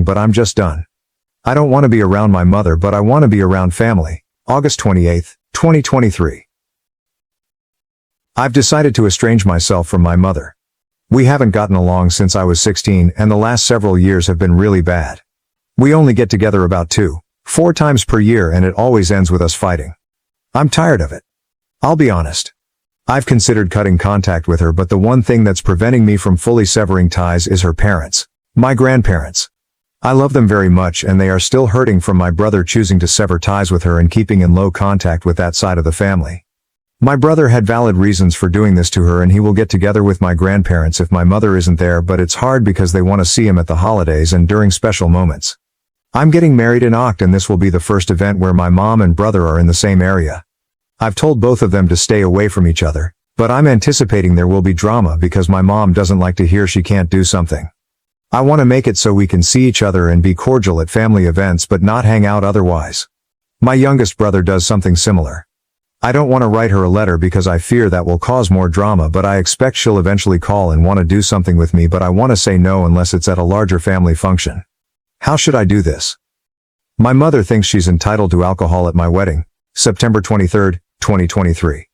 but I'm just done. I don't want to be around my mother, but I want to be around family. August 28, 2023. I've decided to estrange myself from my mother. We haven't gotten along since I was 16, and the last several years have been really bad. We only get together about 2-4 times per year, and it always ends with us fighting. I'm tired of it. I'll be honest. I've considered cutting contact with her, but the one thing that's preventing me from fully severing ties is her parents, my grandparents. I love them very much, and they are still hurting from my brother choosing to sever ties with her and keeping in low contact with that side of the family. My brother had valid reasons for doing this to her, and he will get together with my grandparents if my mother isn't there, but it's hard because they want to see him at the holidays and during special moments. I'm getting married in Oct, and this will be the first event where my mom and brother are in the same area. I've told both of them to stay away from each other, but I'm anticipating there will be drama because my mom doesn't like to hear she can't do something. I want to make it so we can see each other and be cordial at family events but not hang out otherwise. My youngest brother does something similar. I don't want to write her a letter because I fear that will cause more drama, but I expect she'll eventually call and want to do something with me, but I want to say no unless it's at a larger family function. How should I do this? My mother thinks she's entitled to alcohol at my wedding, September 23, 2023.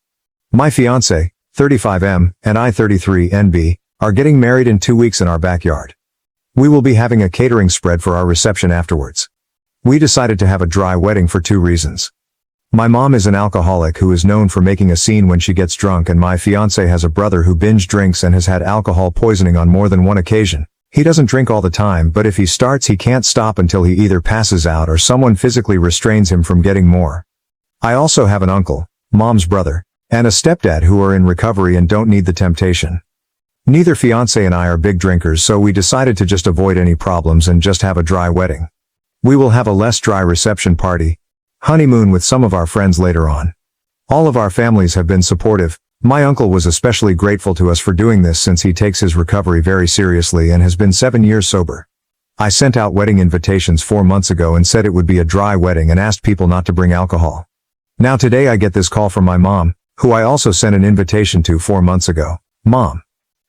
My fiancé, 35M, and I, 33NB, are getting married in 2 weeks in our backyard. We will be having a catering spread for our reception afterwards. We decided to have a dry wedding for 2 reasons. My mom is an alcoholic who is known for making a scene when she gets drunk, and my fiancé has a brother who binge drinks and has had alcohol poisoning on more than one occasion. He doesn't drink all the time, but if he starts, he can't stop until he either passes out or someone physically restrains him from getting more. I also have an uncle, mom's brother, and a stepdad who are in recovery and don't need the temptation. Neither fiancé and I are big drinkers, so we decided to just avoid any problems and just have a dry wedding. We will have a less dry reception party, honeymoon with some of our friends later on. All of our families have been supportive. My uncle was especially grateful to us for doing this since he takes his recovery very seriously and has been 7 years sober. I sent out wedding invitations 4 months ago and said it would be a dry wedding and asked people not to bring alcohol. Now today I get this call from my mom, who I also sent an invitation to 4 months ago. Mom,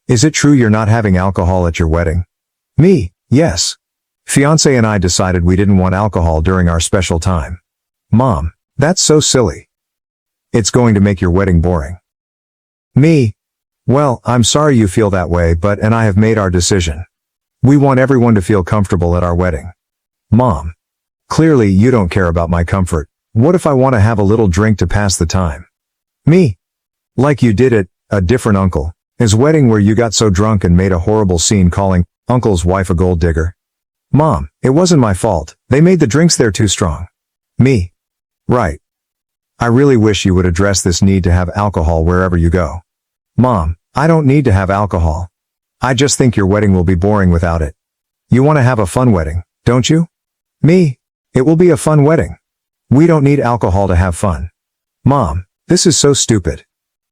is it true you're not having alcohol at your wedding? Me, yes. Fiancé and I decided we didn't want alcohol during our special time. Mom, that's so silly. It's going to make your wedding boring. Me, well, I'm sorry you feel that way, but and I have made our decision. We want everyone to feel comfortable at our wedding. Mom, clearly you don't care about my comfort. What if I want to have a little drink to pass the time? Me, like you did at a different uncle's wedding where you got so drunk and made a horrible scene calling uncle's wife a gold digger. Mom, it wasn't my fault. They made the drinks there too strong. Me, right. I really wish you would address this need to have alcohol wherever you go. Mom, I don't need to have alcohol. I just think your wedding will be boring without it. You want to have a fun wedding, don't you? Me, it will be a fun wedding. We don't need alcohol to have fun. Mom, this is so stupid.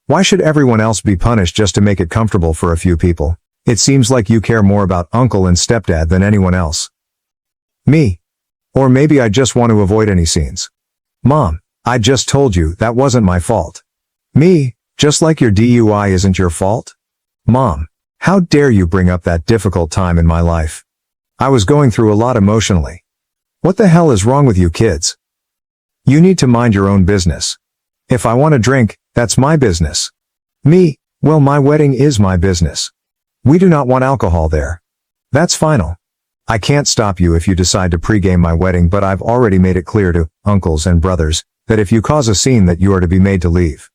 Why should everyone else be punished just to make it comfortable for a few people? It seems like you care more about uncle and stepdad than anyone else. Me. Or maybe I just want to avoid any scenes. Mom, I just told you that wasn't my fault. Me, just like your DUI isn't your fault? Mom, how dare you bring up that difficult time in my life? I was going through a lot emotionally. What the hell is wrong with you kids? You need to mind your own business. If I want to drink, that's my business. Me, well, my wedding is my business. We do not want alcohol there. That's final. I can't stop you if you decide to pregame my wedding, but I've already made it clear to uncles and brothers that if you cause a scene that you are to be made to leave.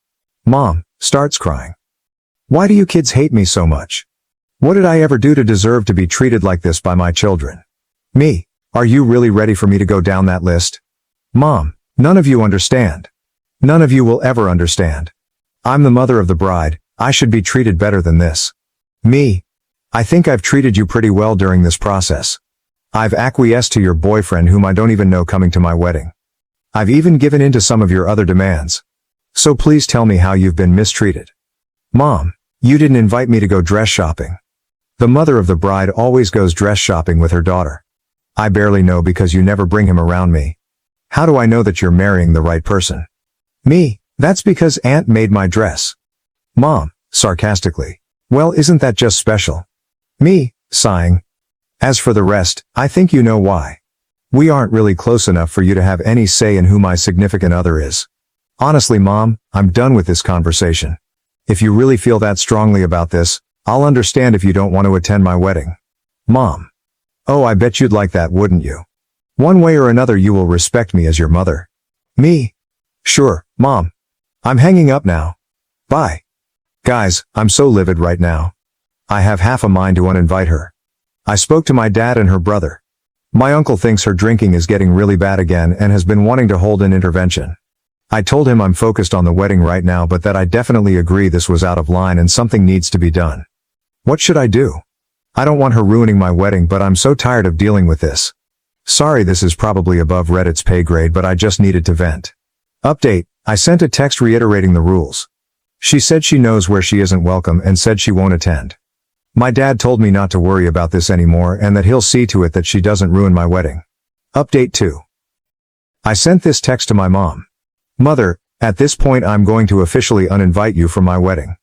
Mom starts crying. Why do you kids hate me so much? What did I ever do to deserve to be treated like this by my children? Me, are you really ready for me to go down that list? Mom, none of you understand. None of you will ever understand. I'm the mother of the bride. I should be treated better than this. Me, I think I've treated you pretty well during this process. I've acquiesced to your boyfriend whom I don't even know coming to my wedding. I've even given in to some of your other demands. So please tell me how you've been mistreated. Mom, you didn't invite me to go dress shopping. The mother of the bride always goes dress shopping with her daughter. I barely know because you never bring him around me. How do I know that you're marrying the right person? Me, that's because Aunt made my dress. Mom, sarcastically. Well, isn't that just special? Me, sighing. As for the rest, I think you know why. We aren't really close enough for you to have any say in who my significant other is. Honestly, Mom, I'm done with this conversation. If you really feel that strongly about this, I'll understand if you don't want to attend my wedding. Mom. Oh, I bet you'd like that, wouldn't you? One way or another you will respect me as your mother. Me? Sure, Mom. I'm hanging up now. Bye. Guys, I'm so livid right now. I have half a mind to uninvite her. I spoke to my dad and her brother. My uncle thinks her drinking is getting really bad again and has been wanting to hold an intervention. I told him I'm focused on the wedding right now, but that I definitely agree this was out of line and something needs to be done. What should I do? I don't want her ruining my wedding, but I'm so tired of dealing with this. Sorry, this is probably above Reddit's pay grade, but I just needed to vent. Update, I sent a text reiterating the rules. She said she knows where she isn't welcome and said she won't attend. My dad told me not to worry about this anymore and that he'll see to it that she doesn't ruin my wedding. Update 2. I sent this text to my mom. Mother, at this point I'm going to officially uninvite you from my wedding.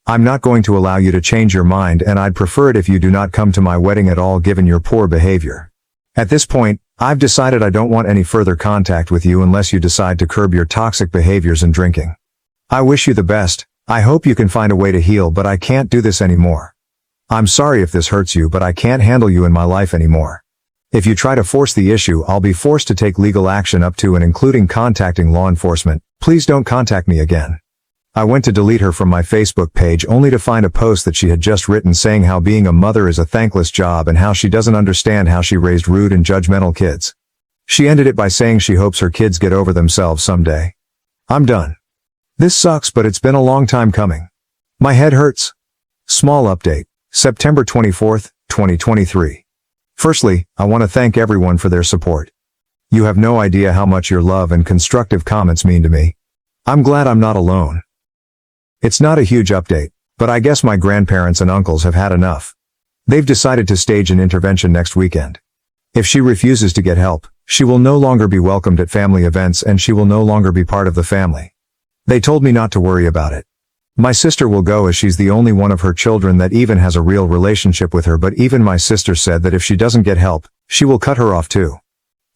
I'm not going to allow you to change your mind, and I'd prefer it if you do not come to my wedding at all given your poor behavior. At this point, I've decided I don't want any further contact with you unless you decide to curb your toxic behaviors and drinking. I wish you the best. I hope you can find a way to heal, but I can't do this anymore. I'm sorry if this hurts you, but I can't handle you in my life anymore. If you try to force the issue, I'll be forced to take legal action up to and including contacting law enforcement. Please don't contact me again. I went to delete her from my Facebook page only to find a post that she had just written saying how being a mother is a thankless job and how she doesn't understand how she raised rude and judgmental kids. She ended it by saying she hopes her kids get over themselves someday. I'm done. This sucks, but it's been a long time coming. My head hurts. Small update. September 24th, 2023. Firstly, I want to thank everyone for their support. You have no idea how much your love and constructive comments mean to me. I'm glad I'm not alone. It's not a huge update, but I guess my grandparents and uncles have had enough. They've decided to stage an intervention next weekend. If she refuses to get help, she will no longer be welcomed at family events and she will no longer be part of the family. They told me not to worry about it. My sister will go as she's the only one of her children that even has a real relationship with her, but even my sister said that if she doesn't get help, she will cut her off too.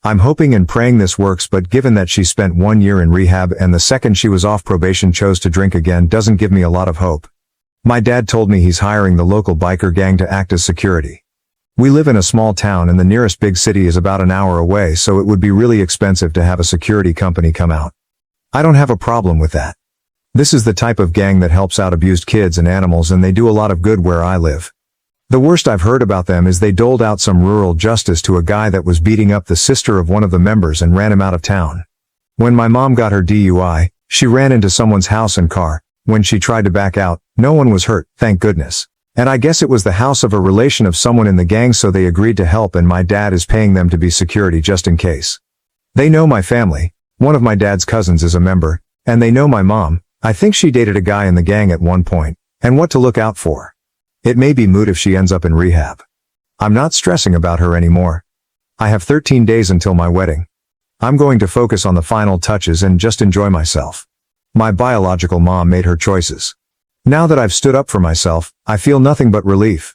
I'm hoping and praying this works, but given that she spent 1 year in rehab and the second she was off probation chose to drink again doesn't give me a lot of hope. My dad told me he's hiring the local biker gang to act as security. We live in a small town and the nearest big city is about an hour away, so it would be really expensive to have a security company come out. I don't have a problem with that. This is the type of gang that helps out abused kids and animals, and they do a lot of good where I live. The worst I've heard about them is they doled out some rural justice to a guy that was beating up the sister of one of the members and ran him out of town. When my mom got her DUI, she ran into someone's house and car. When she tried to back out, no one was hurt, thank goodness. And I guess it was the house of a relation of someone in the gang, so they agreed to help, and my dad is paying them to be security just in case. They know my family. One of my dad's cousins is a member, and they know my mom. I think she dated a guy in the gang at one point, and what to look out for. It may be moot if she ends up in rehab. I'm not stressing about her anymore. I have 13 days until my wedding. I'm going to focus on the final touches and just enjoy myself. My biological mom made her choices. Now that I've stood up for myself, I feel nothing but relief.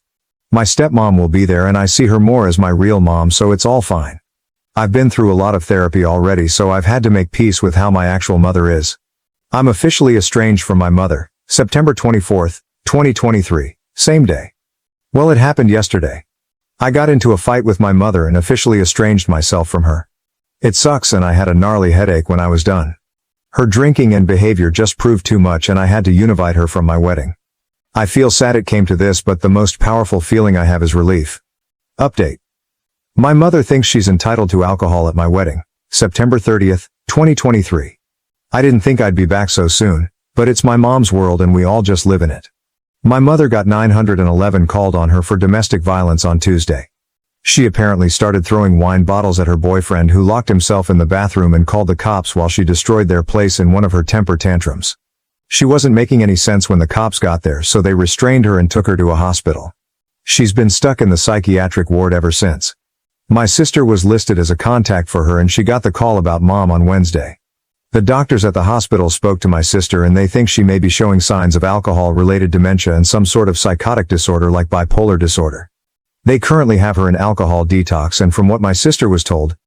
My stepmom will be there and I see her more as my real mom, so it's all fine. I've been through a lot of therapy already, so I've had to make peace with how my actual mother is. I'm officially estranged from my mother, September 24th, 2023, same day. Well, it happened yesterday. I got into a fight with my mother and officially estranged myself from her. It sucks, and I had a gnarly headache when I was done. Her drinking and behavior just proved too much and I had to univite her from my wedding. I feel sad it came to this, but the most powerful feeling I have is relief. Update. My mother thinks she's entitled to alcohol at my wedding, September 30th, 2023. I didn't think I'd be back so soon, but it's my mom's world and we all just live in it. My mother got 911 called on her for domestic violence on Tuesday. She apparently started throwing wine bottles at her boyfriend, who locked himself in the bathroom and called the cops while she destroyed their place in one of her temper tantrums. She wasn't making any sense when the cops got there, so they restrained her and took her to a hospital. She's been stuck in the psychiatric ward ever since. My sister was listed as a contact for her and she got the call about mom on Wednesday. The doctors at the hospital spoke to my sister and they think she may be showing signs of alcohol-related dementia and some sort of psychotic disorder like bipolar disorder. They currently have her in alcohol detox, and from what my sister was told,